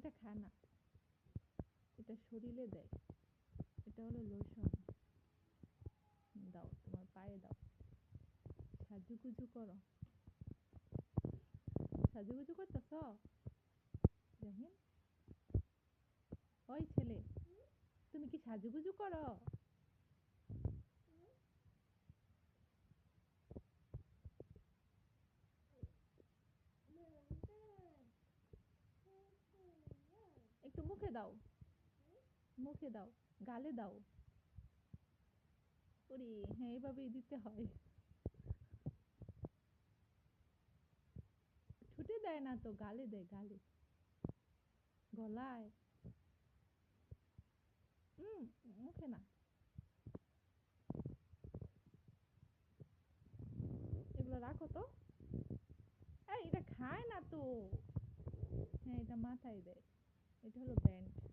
এটা খায় না, এটা শরীরে দেয়, এটা হলো লোশন। দাও, তোমার পায়ে দাও, সাজুগুজু করো। সাজুগুজু করতেছ? জাহিন, ওই ছেলে, তুমি কি সাজুগুজু করো? একটু মুখে দাও, মুখে দাও, গালে দাও। ওরে হ্যাঁ, এভাবেই দিতে হয়। ঠোঁটে দেয় না তো, গালে দেয়, গালে, গলায়। মুখে না। এগুলো রাখো তো। এই, এটা খায় না তো। হ্যাঁ, এটা মাথায় দেয়, এটা হলো ব্যান্ড।